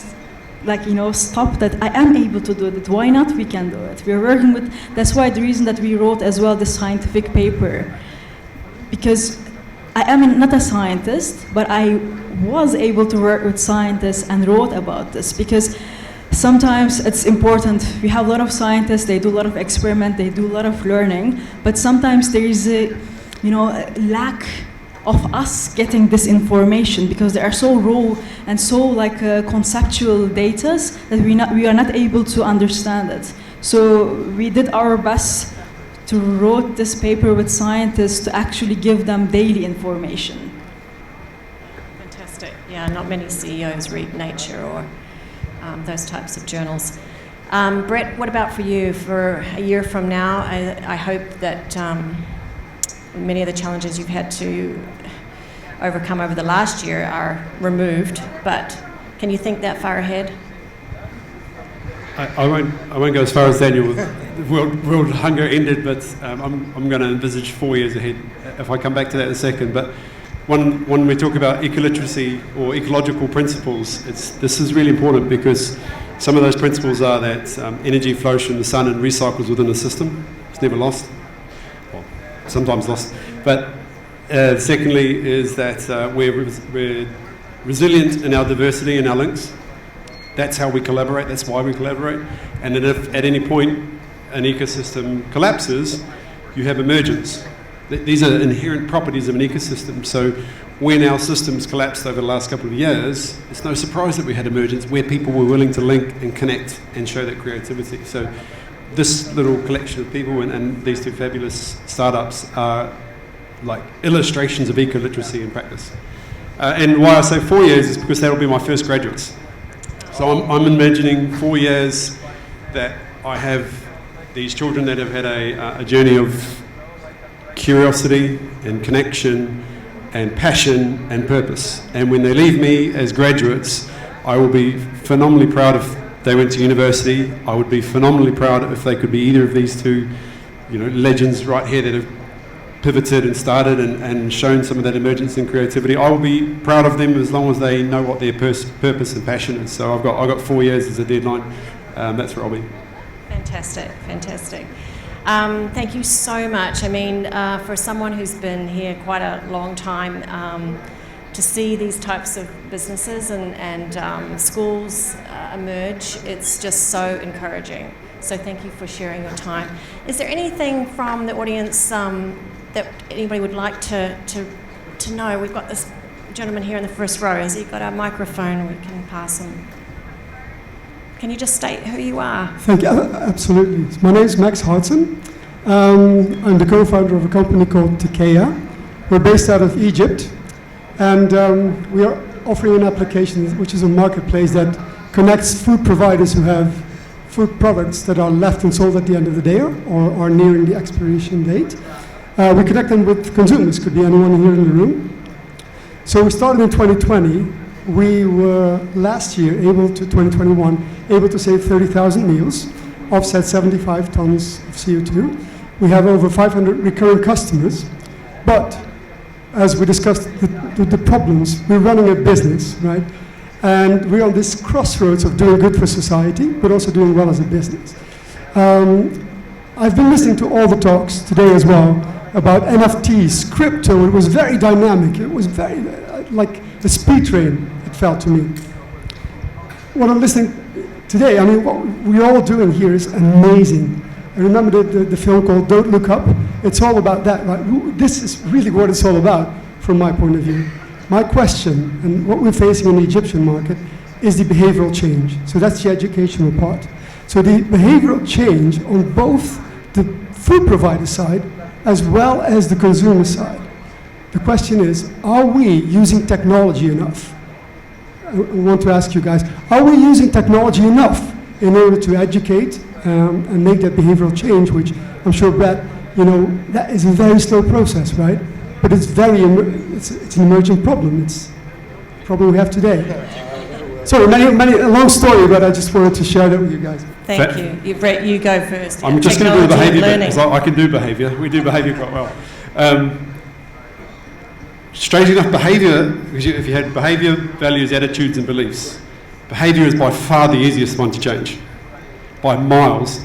like, you know, stop that. I am able to do it. Why not? We can do it. We're working with. That's why the reason that we wrote as well the scientific paper, because I am not a scientist, but I was able to work with scientists and wrote about this, because sometimes it's important. We have a lot of scientists, they do a lot of experiment, they do a lot of learning, but sometimes there is a, you know, a lack of us getting this information, because they are so raw and so like conceptual data that we are not able to understand it. So we did our best to wrote this paper with scientists to actually give them daily information. Fantastic. Yeah, not many CEOs read Nature or those types of journals. Brett, what about for you? For a year from now, I hope that many of the challenges you've had to overcome over the last year are removed, but can you think that far ahead? I won't go as far as Daniel. World hunger ended, but I'm going to envisage 4 years ahead. If I come back to that in a second, but when we talk about ecoliteracy or ecological principles, this is really important, because some of those principles are that energy flows from the sun and recycles within the system. It's never lost, well, sometimes lost. But secondly is that we're resilient in our diversity and our links. That's how we collaborate, that's why we collaborate. And that if at any point an ecosystem collapses, you have emergence. These are inherent properties of an ecosystem. So when our systems collapsed over the last couple of years, it's no surprise that we had emergence where people were willing to link and connect and show that creativity. So this little collection of people and these two fabulous startups are like illustrations of ecoliteracy in practice. And why I say 4 years is because that'll be my first graduates. So I'm imagining 4 years that I have these children that have had a journey of curiosity and connection and passion and purpose. And when they leave me as graduates, I will be phenomenally proud if they went to university. I would be phenomenally proud if they could be either of these two, you know, legends right here that have pivoted and started and shown some of that emergence and creativity. I will be proud of them as long as they know what their purpose and passion is. So I've got 4 years as a deadline. That's where I'll be. Fantastic, fantastic. Thank you so much. I mean, for someone who's been here quite a long time, to see these types of businesses and schools emerge, it's just so encouraging. So thank you for sharing your time. Is there anything from the audience that anybody would like to know? We've got this gentleman here in the first row. Has he got a microphone we can pass him? Can you just state who you are? Thank you. Absolutely. My name is Max Hartson. I'm the co-founder of a company called Tekeya. We're based out of Egypt, and we are offering an application which is a marketplace that connects food providers who have food products that are left and sold at the end of the day or are nearing the expiration date. We connect them with consumers, could be anyone here in the room. So we started in 2020. We were last year, 2021, able to save 30,000 meals, offset 75 tons of CO2. We have over 500 recurring customers, but as we discussed the problems, we're running a business, right? And we're on this crossroads of doing good for society, but also doing well as a business. I've been listening to all the talks today as well about NFTs, crypto. It was very dynamic. It was very like a speed train, it felt to me. What I'm listening today, I mean, what we're all doing here is amazing. I remember the film called Don't Look Up. It's all about that, right? This is really what it's all about from my point of view. My question, and what we're facing in the Egyptian market, is the behavioral change. So that's the educational part. So the behavioral change on both the food provider side as well as the consumer side. The question is, are we using technology enough? I want to ask you guys, are we using technology enough in order to educate and make that behavioral change, which I'm sure, Brett, that is a very slow process, right? But it's it's an emerging problem. It's a problem we have today. Sorry, a long story, but I just wanted to share that with you guys. Thank you. Brett, you go first. I'm just going to do the behaviour bit, because I can do behaviour. We do behaviour quite well. Strange enough, behaviour, if you had behaviour, values, attitudes and beliefs, behaviour is by far the easiest one to change, by miles.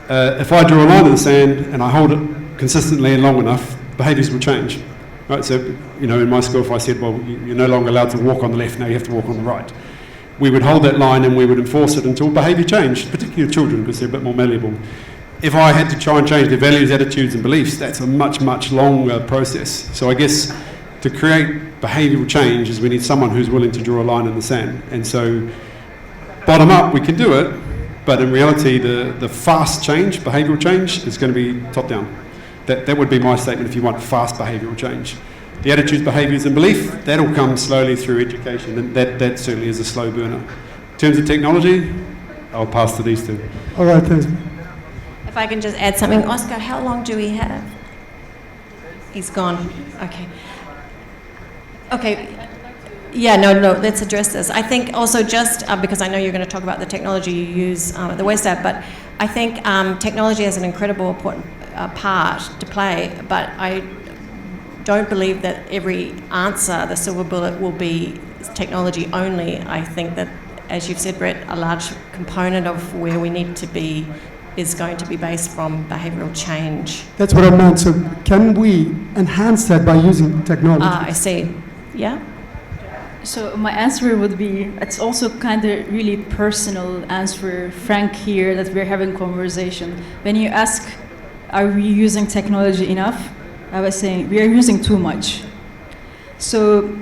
If I draw a line in the sand and I hold it consistently and long enough, behaviours will change. Right? So, in my school, if I said, well, you're no longer allowed to walk on the left, now you have to walk on the right, we would hold that line and we would enforce it until behaviour changed, particularly with children, because they're a bit more malleable. If I had to try and change their values, attitudes and beliefs, that's a much, much longer process. So I guess to create behavioural change is we need someone who's willing to draw a line in the sand. And so bottom up, we can do it, but in reality, the fast change, behavioural change, is going to be top down. That would be my statement if you want fast behavioural change. The attitudes, behaviours and belief, that'll come slowly through education, and that certainly is a slow burner. In terms of technology, I'll pass to these two. All right, thanks. If I can just add something. Oscar, how long do we have? He's gone. Okay. Okay. Yeah, no, let's address this. I think also just because I know you're going to talk about the technology you use at the West App, but I think technology has an incredible important part to play, but I don't believe that every answer, the silver bullet, will be technology only. I think that, as you've said, Brett, a large component of where we need to be is going to be based from behavioural change. That's what I meant. So can we enhance that by using technology? I see. Yeah? So my answer would be, it's also kind of really personal answer, Frank here, that we're having conversation. When you ask, are we using technology enough? I was saying, we are using too much. So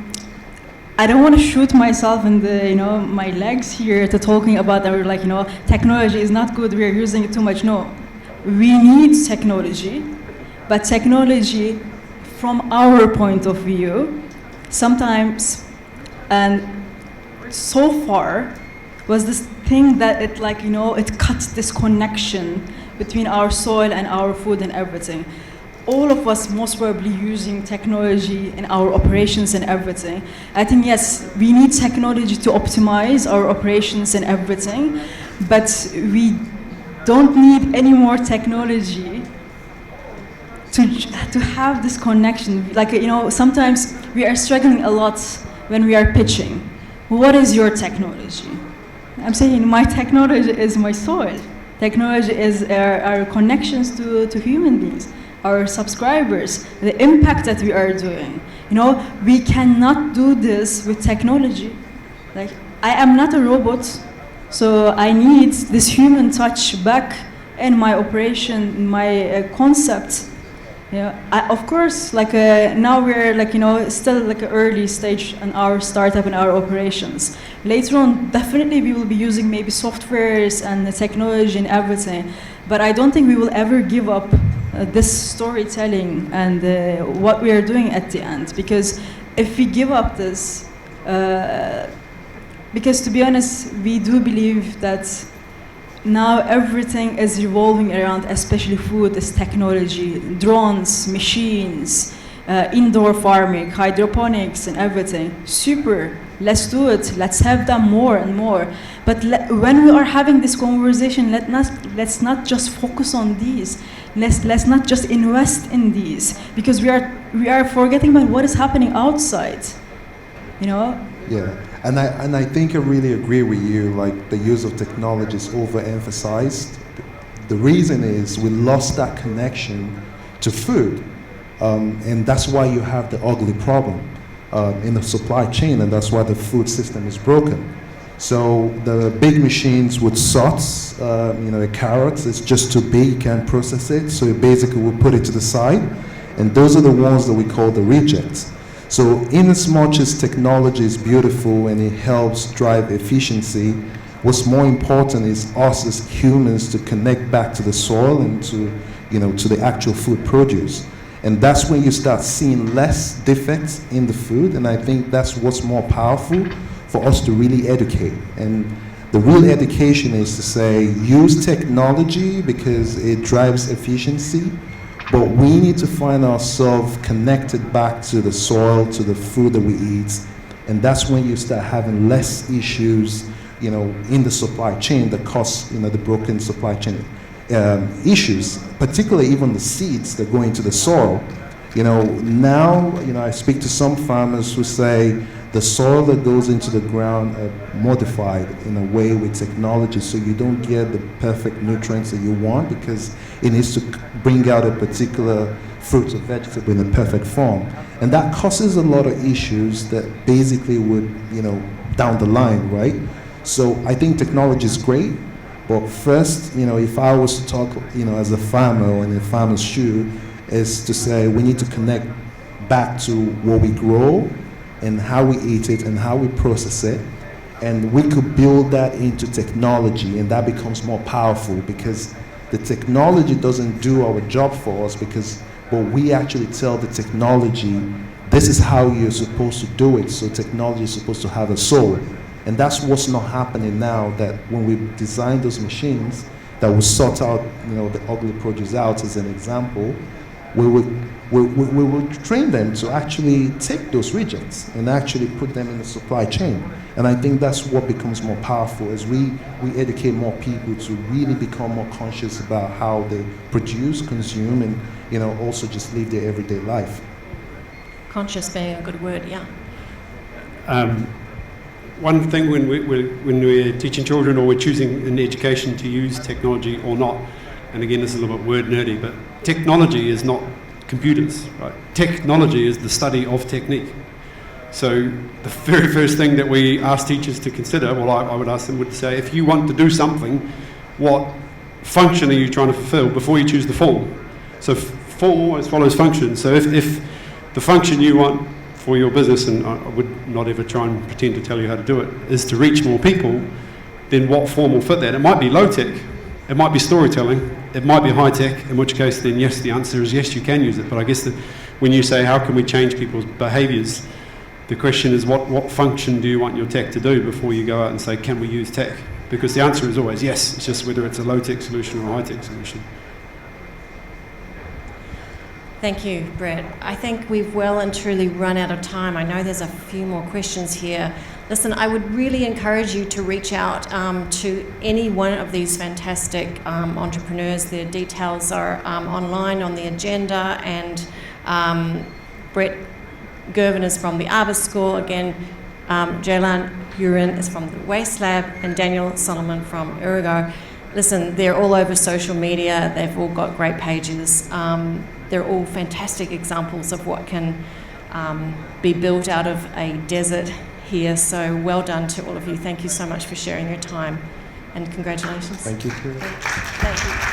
I don't want to shoot myself in the, my legs here to talking about that we're like, technology is not good, we are using it too much. No, we need technology, but technology from our point of view, sometimes, and so far, was this thing that it cuts this connection between our soil and our food and everything. All of us most probably using technology in our operations and everything. I think, yes, we need technology to optimize our operations and everything, but we don't need any more technology to have this connection. Sometimes we are struggling a lot when we are pitching. What is your technology? I'm saying my technology is my soil. Technology is our connections to human beings, our subscribers, the impact that we are doing. We cannot do this with technology. I am not a robot, so I need this human touch back in my operation, in my concept. Of course, now we're still an early stage in our startup and our operations. Later on, definitely we will be using maybe softwares and the technology and everything, but I don't think we will ever give up this storytelling and what we are doing at the end. Because if we give up this, because to be honest, we do believe that now everything is revolving around, especially food, is technology, drones, machines, indoor farming, hydroponics and everything. Super, let's do it, let's have them more and more. But when we are having this conversation, let's not just focus on these. Let's not just invest in these, because we are forgetting about what is happening outside, Yeah, and I think I really agree with you. The use of technology is overemphasized. The reason is we lost that connection to food, and that's why you have the ugly problem in the supply chain, and that's why the food system is broken. So the big machines with sorts, the carrots, it's just too big, you can't process it, so basically we put it to the side, and those are the ones that we call the rejects. So in as much as technology is beautiful and it helps drive efficiency, what's more important is us as humans to connect back to the soil and to to the actual food produce. And that's when you start seeing less defects in the food, and I think that's what's more powerful for us to really educate. And the real education is to say, use technology because it drives efficiency, but we need to find ourselves connected back to the soil, to the food that we eat, and that's when you start having less issues, in the supply chain that cause, the broken supply chain issues, particularly even the seeds that go into the soil. Now, I speak to some farmers who say the soil that goes into the ground are modified in a way with technology, so you don't get the perfect nutrients that you want because it needs to bring out a particular fruit or vegetable in a perfect form. And that causes a lot of issues that basically would, down the line, right? So I think technology is great, but first, if I was to talk, as a farmer or in a farmer's shoe, is to say we need to connect back to what we grow and how we eat it and how we process it. And we could build that into technology, and that becomes more powerful because the technology doesn't do our job for us but we actually tell the technology, this is how you're supposed to do it. So technology is supposed to have a soul. And that's what's not happening now, that when we design those machines that will sort out, the ugly produce out as an example, we will train them to actually take those rejects and actually put them in the supply chain. And I think that's what becomes more powerful as we educate more people to really become more conscious about how they produce, consume, and also just live their everyday life. Conscious being a good word, yeah. One thing when we're teaching children or we're choosing in education to use technology or not, and again this is a little bit word nerdy, but technology is not computers, right? Technology is the study of technique. So the very first thing that we ask teachers to consider, I would ask them would say, if you want to do something, what function are you trying to fulfill before you choose the form? So form always follows function. So if the function you want for your business, and I would not ever try and pretend to tell you how to do it, is to reach more people, then what form will fit that? It might be low tech, it might be storytelling, it might be high tech, in which case then yes, the answer is yes, you can use it. But I guess that when you say how can we change people's behaviours, the question is what function do you want your tech to do before you go out and say can we use tech? Because the answer is always yes, it's just whether it's a low tech solution or a high tech solution. Thank you, Brett. I think we've well and truly run out of time. I know there's a few more questions here. Listen, I would really encourage you to reach out to any one of these fantastic entrepreneurs. Their details are online on the agenda, and Brett Girven is from the Arbor School. Again, Ceylan Uren is from the Waste Lab, and Daniel Solomon from EroeGo. Listen, they're all over social media. They've all got great pages. They're all fantastic examples of what can be built out of a desert here. So well done to all of you. Thank you so much for sharing your time, and congratulations. Thank you, Keary. Thank you.